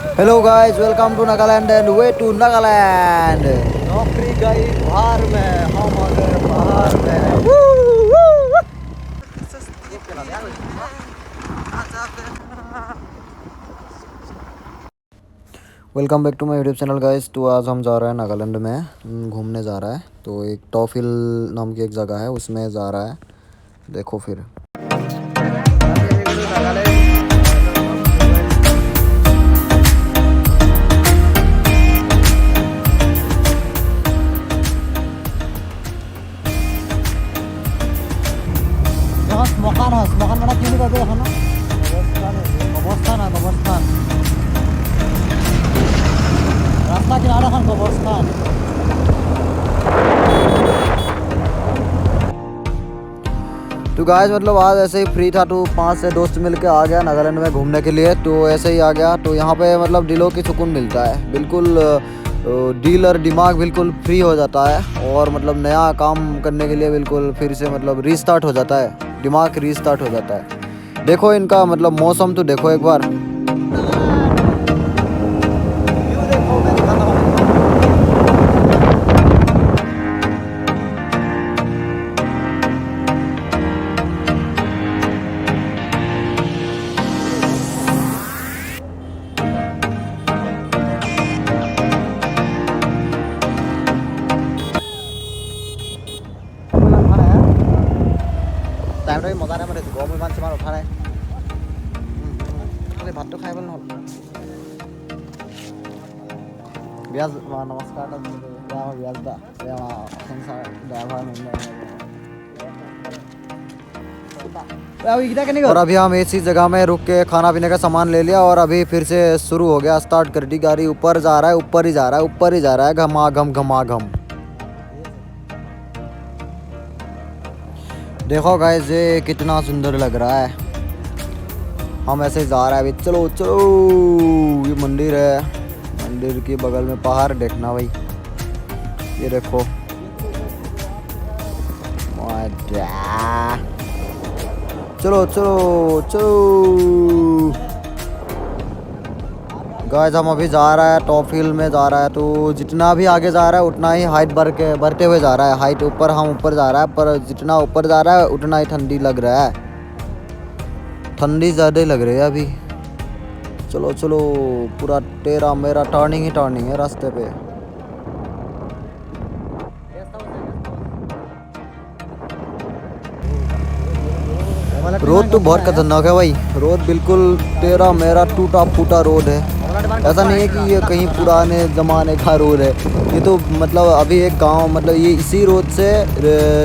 Hello guys, welcome to Nagaland and way to Nagaland. नौकरी गई बाहर में, हम आ गए बाहर में। Welcome back to my YouTube channel guys. तो आज हम जा रहे हैं नागालैंड में घूमने जा रहा है। तो एक टॉफिल नाम की एक जगह है, उसमें जा रहा है। देखो फिर মকান মানে কি বুলি কয় এখন কবৰস্থান কবৰস্থান ৰাস্তা কিনাৰত এখন কবৰস্থান। तो गाइस मतलब आज ऐसे ही फ्री था, तो 5 से दोस्त मिल के आ गया नागालैंड में घूमने के लिए। तो ऐसे ही आ गया। तो यहाँ पे मतलब दिलों की सुकून मिलता है, बिल्कुल दिल और दिमाग बिल्कुल फ्री हो जाता है। और मतलब नया काम करने के लिए बिल्कुल फिर से मतलब रीस्टार्ट हो जाता है, दिमाग रीस्टार्ट हो जाता है। देखो इनका मतलब मौसम तो देखो एक बार। টাইমটো মজা টাইমত আহিছোঁ, গৰম ইমান সিমান উঠা নাই। খালি ভাতটো খাই পেলাই নহ'ল। বিয়াজ নমস্কাৰ এটা আমাৰ বিয়াজ দা, আমাৰ সংসাৰ ড্ৰাইভাৰ और अभी हम ऐसी जगह में रुक के खाना पीने का सामान ले लिया और अभी फिर से शुरू हो गया, स्टार्ट कर दी गाड़ी। ऊपर जा रहा है, ऊपर ही जा रहा है, ऊपर ही जा रहा है, घमाघम घमाघम। देखो गाइस ये कितना सुंदर लग रहा है। हम ऐसे जा रहे हैं अभी। चलो चलो, ये मंदिर है, मंदिर के बगल में पहाड़ देखना भाई। ये देखो चलो चलो चलो गाइस, हम अभी जा रहा है टॉफिल में जा रहा है। तो जितना भी आगे जा रहा है उतना ही हाइट बढ़ते हुए जा रहा है। हाइट ऊपर हम ऊपर जा रहा है, पर जितना ऊपर जा रहा है उतना ही ठंडी लग रहा है। ठंडी ज़्यादा ही लग रही है अभी। चलो चलो, पूरा तेरा मेरा टर्निंग ही टर्निंग है रास्ते पे। रोड तो बहुत खतरनाक है भाई। रोड बिल्कुल तेरा मेरा टूटा फूटा रोड है। ऐसा नहीं है कि ये कहीं पुराने ज़माने का रोड है। ये तो मतलब अभी एक गांव, मतलब ये इसी रोड से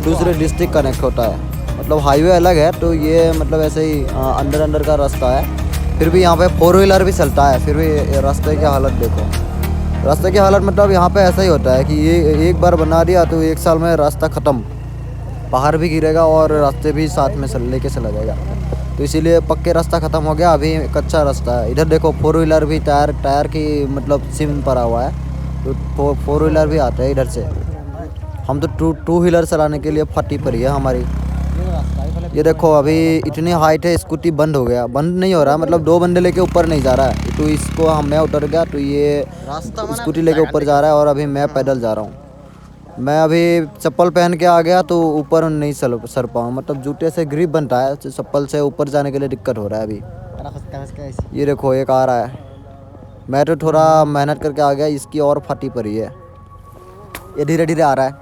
दूसरे डिस्ट्रिक्ट कनेक्ट होता है। मतलब हाईवे अलग है, तो ये मतलब ऐसे ही अंदर अंदर का रास्ता है। फिर भी यहाँ पे 4 व्हीलर भी चलता है। फिर भी रास्ते की हालत देखो, रास्ते की हालत मतलब यहाँ पे ऐसा ही होता है कि ये एक बार बना दिया तो 1 साल में रास्ता ख़त्म। पहाड़ भी गिरेगा और रास्ते भी साथ में लेके चला जाएगा। तो इसीलिए पक्के रास्ता ख़त्म हो गया, अभी कच्चा रास्ता है। इधर देखो 4 व्हीलर भी टायर की मतलब सिम पड़ा हुआ है। तो 4 व्हीलर भी आते हैं इधर से। हम तो 2 व्हीलर चलाने के लिए फटी पड़ी है हमारी। ये देखो अभी इतनी हाइट है, स्कूटी बंद हो गया। बंद नहीं हो रहा, मतलब 2 बंदे लेके ऊपर नहीं जा रहा है। तो इसको मैं उतर गया, तो ये स्कूटी लेके ऊपर जा रहा है और अभी मैं पैदल जा रहा हूँ। मैं अभी चप्पल पहन के आ गया तो ऊपर नहीं सर पाऊँ, मतलब जूते से ग्रिप बनता है, चप्पल से ऊपर जाने के लिए दिक्कत हो रहा है अभी। ये देखो एक आ रहा है। मैं तो थोड़ा मेहनत करके आ गया, इसकी और फटी पड़ी है। ये धीरे धीरे आ रहा है,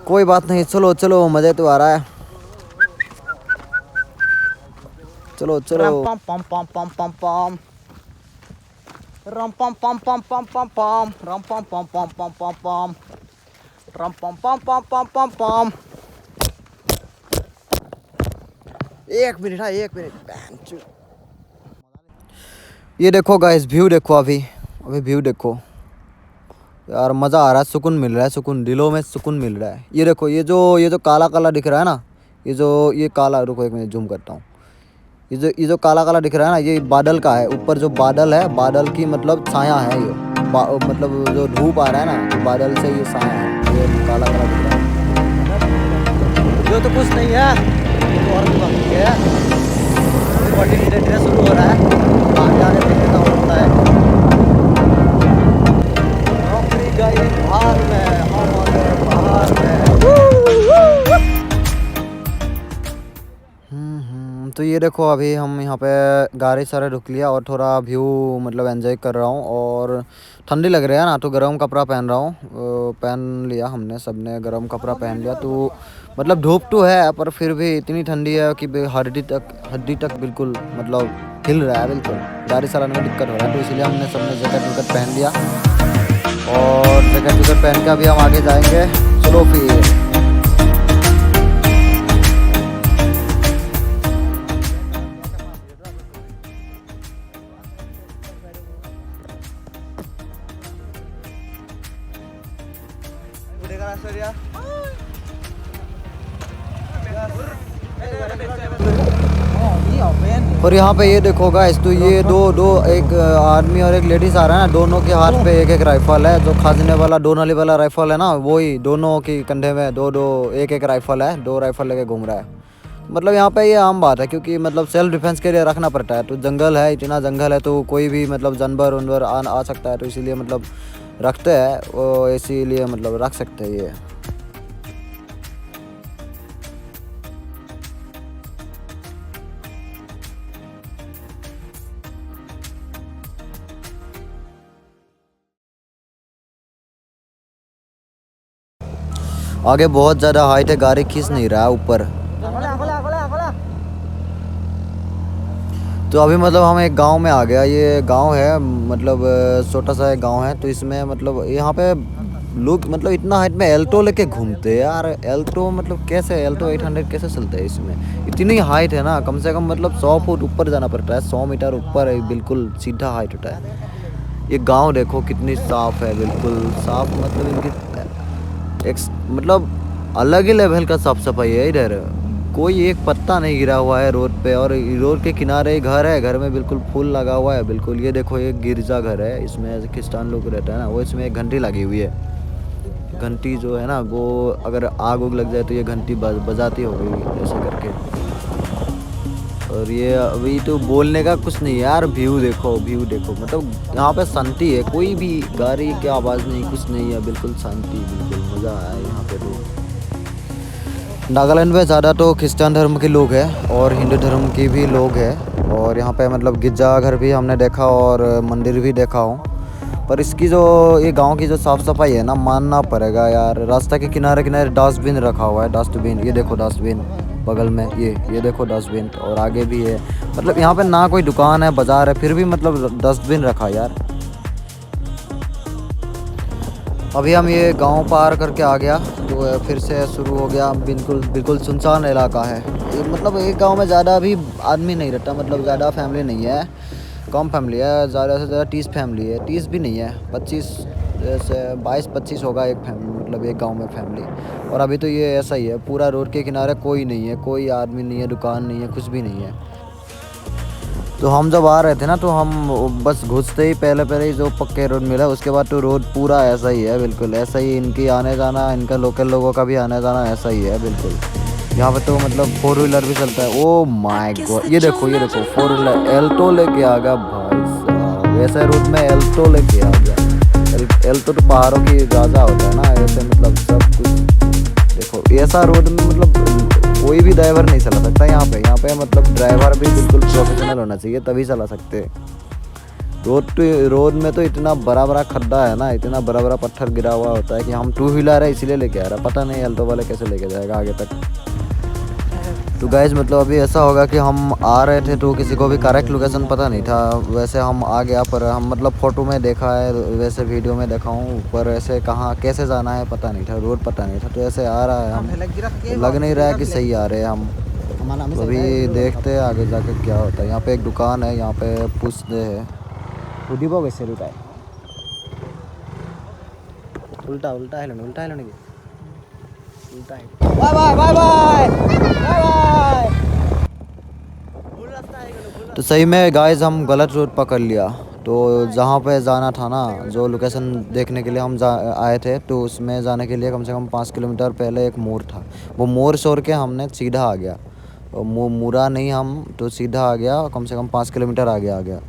कोई बात नहीं। चलो चलो, मज़े तो आ रहा है। चलो चलो, पम पम पम पम पम पम रम पम पम पम पम पम पम रम पम पम पम पम पम पम रम पम पम पम पम पम पम। 1 मिनट, हाँ 1 मिनट। ये देखो गाइस, व्यू देखो। अभी व्यू देखो यार, मज़ा आ रहा है, सुकून मिल रहा है, सुकून, दिलों में सुकून मिल रहा है। ये देखो, ये जो काला काला दिख रहा है ना, ये काला, रुको 1 मिनट जूम करता हूँ। ये जो काला काला दिख रहा है ना, ये बादल का है। ऊपर जो बादल है, बादल की मतलब छाया है ये। मतलब जो धूप आ रहा है ना, तो बादल से ये छाया है, ये काला काला दिख रहा है। जो तो कुछ नहीं है, तो और भी बाकी है। बॉडी धीरे धीरे शुरू हो रहा है, आगे आगे देखने का होता है। तो ये देखो अभी हम यहाँ पे गाड़ी सारे रुक लिया और थोड़ा व्यू मतलब एंजॉय कर रहा हूँ। और ठंडी लग रही है ना, तो गर्म कपड़ा पहन रहा हूँ। पहन लिया हमने, सबने गर्म कपड़ा पहन लिया। तो मतलब धूप तो है पर फिर भी इतनी ठंडी है कि हड्डी तक बिल्कुल मतलब हिल रहा है बिल्कुल। गाड़ी चलाने में दिक्कत हो रहा है, तो इसलिए हमने सबने जैकेट वैकेट पहन लिया। और जैकेट वैकेट पहन के अभी हम आगे जाएंगे। चलो फिर। और यहाँ पे ये देखो गाइस, तो ये दो एक आदमी और एक लेडीज आ रहा है ना, दोनों के हाथ पे एक एक राइफल है। जो खाजने वाला 2 नाली वाला राइफल है ना, वही दोनों की कंधे में दो एक एक राइफल है। 2 राइफल लेके घूम रहा है। मतलब यहाँ पे ये आम बात है, क्योंकि मतलब सेल्फ डिफेंस के लिए रखना पड़ता है। तो जंगल है, इतना जंगल है, तो कोई भी मतलब जानवर उनवर आ सकता है। तो इसीलिए मतलब रखते हैं वो, इसीलिए मतलब रख सकते हैं ये। आगे बहुत ज़्यादा हाइट है, गाड़ी खींच नहीं रहा है ऊपर। तो अभी मतलब हम एक गांव में आ गया। ये गांव है मतलब छोटा सा एक गांव है। तो इसमें मतलब यहाँ पे लोग मतलब इतना हाइट में एल्टो लेके घूमते हैं यार। एल्टो मतलब कैसे, एल्टो 800 कैसे चलते हैं इसमें? इतनी हाइट है ना, कम से कम मतलब 100 फुट ऊपर जाना पड़ता है, 100 मीटर ऊपर है, बिल्कुल सीधा हाइट होता है। ये गांव देखो कितनी साफ है, बिल्कुल साफ। मतलब इनकी एक मतलब अलग ही लेवल का साफ सफाई है इधर। कोई एक पत्ता नहीं गिरा हुआ है रोड पे। और रोड के किनारे ही घर है, घर में बिल्कुल फूल लगा हुआ है बिल्कुल। ये देखो ये गिरजा घर है, इसमें क्रिस्तान लोग रहता है ना, वो इसमें एक घंटी लगी हुई है। घंटी जो है ना, वो अगर आग उग लग जाए तो ये घंटी बजाती होगी ऐसे करके। और ये अभी तो बोलने का कुछ नहीं है यार। व्यू देखो, व्यू देखो, मतलब यहाँ पे शांति है, कोई भी गाड़ी की आवाज़ नहीं, कुछ नहीं है, बिल्कुल शांति, बिल्कुल मज़ा आया यहाँ पे। तो नागालैंड में ज़्यादा तो क्रिश्चियन धर्म के लोग हैं और हिंदू धर्म के भी लोग हैं। और यहाँ पे मतलब गिरजाघर भी हमने देखा और मंदिर भी देखा हूँ। पर इसकी जो ये गांव की जो साफ़ सफाई है ना, मानना पड़ेगा यार। रास्ता के किनारे किनारे डस्टबिन रखा हुआ है, डस्टबिन। ये देखो डस्टबिन बगल में, ये देखो डस्टबिन। और आगे भी है। मतलब यहाँ पे ना कोई दुकान है, बाज़ार है, फिर भी मतलब डस्टबिन रखा यार। अभी हम ये गांव पार करके आ गया, तो फिर से शुरू हो गया। बिल्कुल बिल्कुल सुनसान इलाका है ये। मतलब एक गांव में ज़्यादा अभी आदमी नहीं रहता, मतलब ज़्यादा फैमिली नहीं है, कम फैमिली है। ज़्यादा से ज़्यादा 30 फैमिली है, 30 भी नहीं है, 25 से 22-25 होगा एक फैमिली, मतलब एक गांव में फैमिली। और अभी तो ये ऐसा ही है, पूरा रोड के किनारे कोई नहीं है, कोई आदमी नहीं है, दुकान नहीं है, कुछ भी नहीं है। तो हम जब आ रहे थे ना, तो हम बस घुसते ही पहले ही जो पक्के रोड मिला, उसके बाद तो रोड पूरा ऐसा ही है, बिल्कुल ऐसा ही। इनकी आने जाना, इनका लोकल लोगों का भी आने जाना ऐसा ही है बिल्कुल। यहाँ पे तो मतलब 4 व्हीलर भी चलता है। ओ माय गॉड, ये देखो 4 व्हीलर एल्टो लेके आ गया भाई साहब। वैसे रोड में एल्टो लेके आ गया। एल्टो तो पहाड़ों की राजा होता है ना, ऐसे मतलब सब कुछ। देखो ऐसा रोड में मतलब कोई भी ड्राइवर नहीं चला सकता यहाँ पे मतलब ड्राइवर भी बिल्कुल प्रोफेशनल होना चाहिए, तभी चला सकते। रोड में तो इतना बड़ा बड़ा खड्डा है ना, इतना बड़ा बड़ा पत्थर गिरा हुआ होता है कि हम 2 व्हीलर है इसीलिए लेके आ रहा है। पता नहीं अल्टो वाले कैसे लेके जाएगा आगे तक। तो गाइज मतलब अभी ऐसा होगा कि हम आ रहे थे तो किसी को भी करेक्ट लोकेशन पता नहीं था। वैसे हम आ गया, पर हम मतलब फ़ोटो में देखा है, वैसे वीडियो में देखा हूँ, पर ऐसे कहाँ कैसे जाना है पता नहीं था, रोड पता नहीं था। तो ऐसे आ रहा है, हम लग नहीं रहा है कि सही आ रहे हैं हम। तो अभी देखते हैं आगे जाके क्या होता है। यहाँ पे एक दुकान है, यहाँ पे पूछ दे है उल्टा उल्टा है, उल्टा है नहीं, उल्टा है। Bye bye bye bye bye bye. तो सही में गाइस हम गलत रोड पकड़ लिया। तो जहाँ पे जाना था ना, जो लोकेशन देखने के लिए हम आए थे, तो उसमें जाने के लिए कम से कम 5 किलोमीटर पहले एक मोड़ था। वो मोड़ छोड़ के हमने सीधा आ गया, मुड़ा नहीं हम, तो सीधा आ गया, कम से कम 5 किलोमीटर आगे आ गया।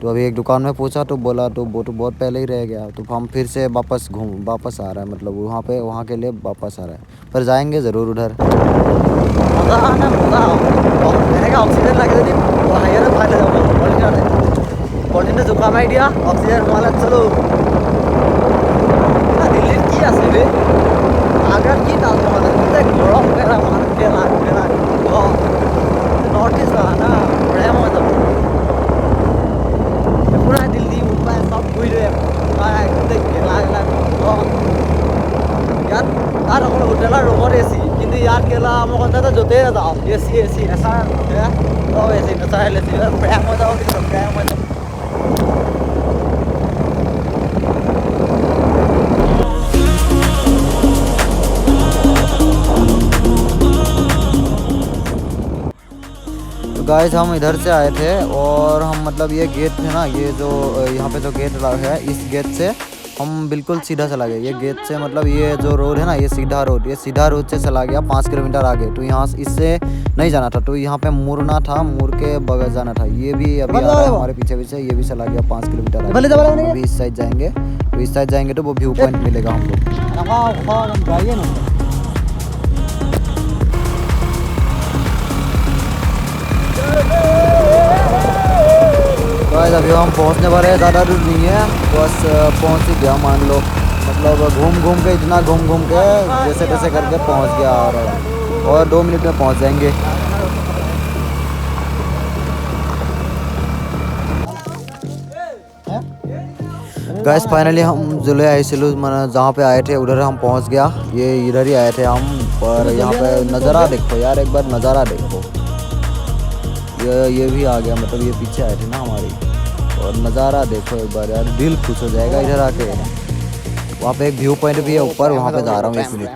तो अभी एक दुकान में पूछा तो बोला तो वो तो बहुत पहले ही रह गया, तो हम फिर से वापस आ रहा है, मतलब वहाँ के लिए वापस आ रहा है, पर जाएंगे ज़रूर उधर। मज़ा आना मज़ा मैंने ऑक्सीजन लगे थे हायर फायदा पॉलिटिन जुकाम आइडिया ऑक्सीजन वाला चलो दिल्ली की आसे आगर की डाल गरम केला मान केला नॉर्थ ईस्ट ना बड़े मजा पूरा दिल्ली मुंबई सब घूम रहे केला यार तार हम होटल रूम एसी কিন্তু ইয়ার কেলা আমার কথা জোতে দাও এসি ऐसा है तो एसी ना चाहे एसी बड़ा मजा हो कि क्या मजा तो गाइस हम इधर से आए थे और हम मतलब ये गेट है ना, ये जो यहाँ पे जो गेट है, इस गेट से हम बिल्कुल सीधा चला गए। ये गेट से मतलब ये जो रोड है ना, ये सीधा रोड से चला गया 5 किलोमीटर आगे। तो यहाँ इससे नहीं जाना था, तो यहाँ पे मुड़ना था, मुड़ के बगल जाना था। ये भी अभी आ रहा है हमारे पीछे ये भी चला गया 5 किलोमीटर आगे। अभी इस साइड जाएंगे, तो इस साइड जाएंगे तो वो व्यू पॉइंट मिलेगा हमको। गाइस अभी हम पहुंचने वाले हैं, ज़्यादा दूर नहीं है, बस पहुंच ही गया मान लो। मतलब घूम के इतना घूम के जैसे तैसे करके पहुंच गया, और 2 मिनट में पहुंच जाएंगे। गाइस फाइनली हम जुले आइसलू जहाँ पे आए थे उधर हम पहुंच गया। ये इधर ही आए थे हम, पर यहाँ पे नज़ारा देखो यार, एक बार नज़ारा देखो। ये भी आ गया, मतलब ये पीछे आए थे ना हमारी, और नज़ारा देखो एक बार यार, दिल खुश हो जाएगा इधर आके। वहाँ पे एक व्यू पॉइंट भी है ऊपर, वहाँ पे जा रहा हूँ 1 मिनट।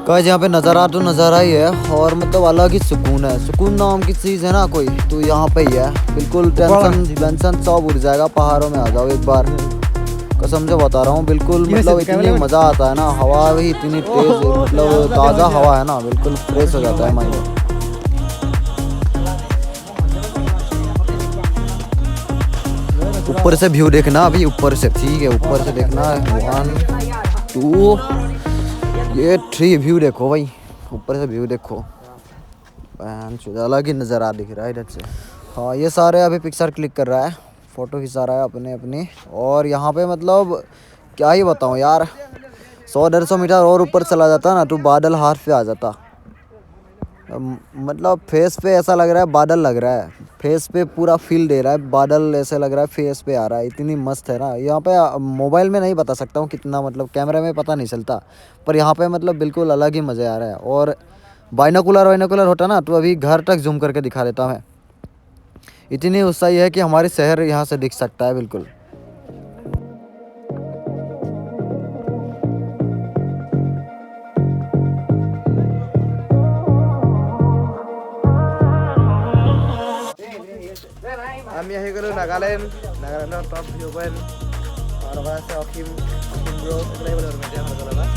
गाइस यहाँ पे नज़ारा तो नज़ारा ही है, और मतलब अलग ही सुकून है। सुकून नाम की चीज़ है ना कोई, तो यहाँ पे ही है। बिल्कुल टेंशन सब उड़ जाएगा, पहाड़ों में आ जाओ एक बार, कसम से बता रहा हूँ। बिल्कुल मतलब इतनी मज़ा आता है ना, हवा भी इतनी तेज़, मतलब ताज़ा हवा है ना, बिल्कुल फ्रेश हो जाता है माइंड। ऊपर से व्यू देखना, अभी ऊपर से, ठीक है, ऊपर से देखना। 1 2 ये 3 व्यू देखो भाई, ऊपर से व्यू देखो, अलग ही नज़ारा दिख रहा है इधर से। हाँ ये सारे अभी पिक्चर क्लिक कर रहा है, फ़ोटो खिंचा रहा है अपने। और यहाँ पे मतलब क्या ही बताऊँ यार, 100-150 मीटर और ऊपर चला जाता ना तो बादल हाथ पे आ जाता। मतलब फेस पे ऐसा लग रहा है बादल लग रहा है, फेस पे पूरा फील दे रहा है बादल, ऐसे लग रहा है फेस पे आ रहा है। इतनी मस्त है ना यहाँ पे, मोबाइल में नहीं बता सकता हूँ कितना, मतलब कैमरे में पता नहीं चलता, पर यहाँ पे मतलब बिल्कुल अलग ही मज़े आ रहा है। और बाइनोकुलर होता ना तो अभी घर तक जूम करके दिखा देता मैं, इतनी उत्साही है कि हमारे शहर यहाँ से दिख सकता है बिल्कुल। আমি আহি গ'লো নাগালেণ্ডৰ টপ ভিউ পইণ্ট, আৰু লগত আছে অসীম ব্ৰ, এইবিলাক বোলে মেডিয়া হৈ গ'ল আমাৰ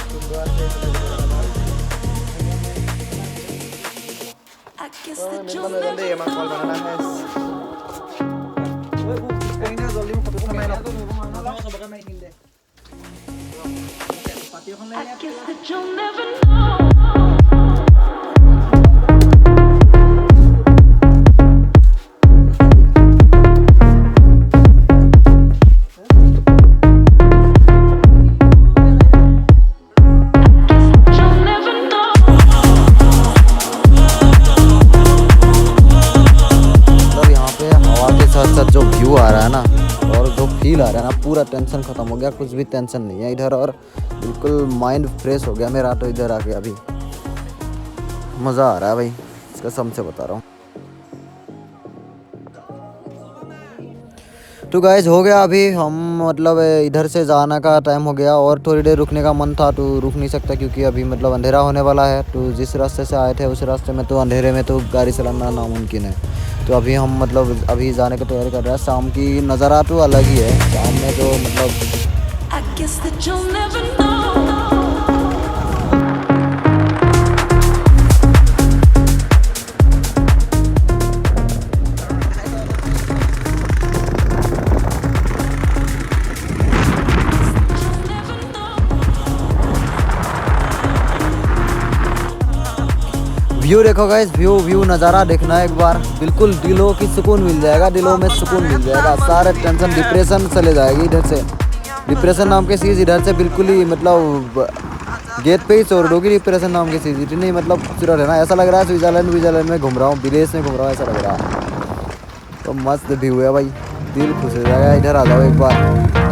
অসীম ব্ৰ আছে, এইবিলাক আমাৰ কল বানানা है। জলদি মোক ফটো মাৰি লওঁ, চবকে মাৰি দিম দে। পাতি এখন লৈ जो व्यू आ रहा है ना और जो फील आ रहा है ना, पूरा टेंशन ख़त्म हो गया, कुछ भी टेंशन नहीं है इधर, और बिल्कुल माइंड फ्रेश हो गया मेरा। तो इधर आके अभी मज़ा आ रहा है भाई, कसम से बता रहा हूँ। तो गाइस हो गया अभी हम, मतलब इधर से जाना का टाइम हो गया, और थोड़ी देर रुकने का मन था तो रुक नहीं सकता क्योंकि अभी मतलब अंधेरा होने वाला है। तो जिस रास्ते से आए थे उस रास्ते में तो अंधेरे में तो गाड़ी चलाना नामुमकिन है। तो अभी हम मतलब अभी जाने की तैयारी कर रहे हैं। शाम की नज़ारा तो अलग ही है, शाम में तो मतलब व्यू देखो गाइस, व्यू नज़ारा देखना है एक बार, बिल्कुल दिलों की सुकून मिल जाएगा, दिलों में सुकून मिल जाएगा, सारे टेंशन डिप्रेशन चले जाएगी इधर से। डिप्रेशन नाम की चीज़ इधर से बिल्कुल ही मतलब गेट पे ही छोड़ दोगी डिप्रेशन नाम की चीज़, इतनी मतलब खूबसूरत है ना, ऐसा लग रहा है स्विट्जरलैंड में घूम रहा हूँ, विदेश में घूम रहा हूँ ऐसा लग रहा है। तो मस्त व्यू है भाई, दिल खुश हो जाएगा, इधर आ जाओ एक बार।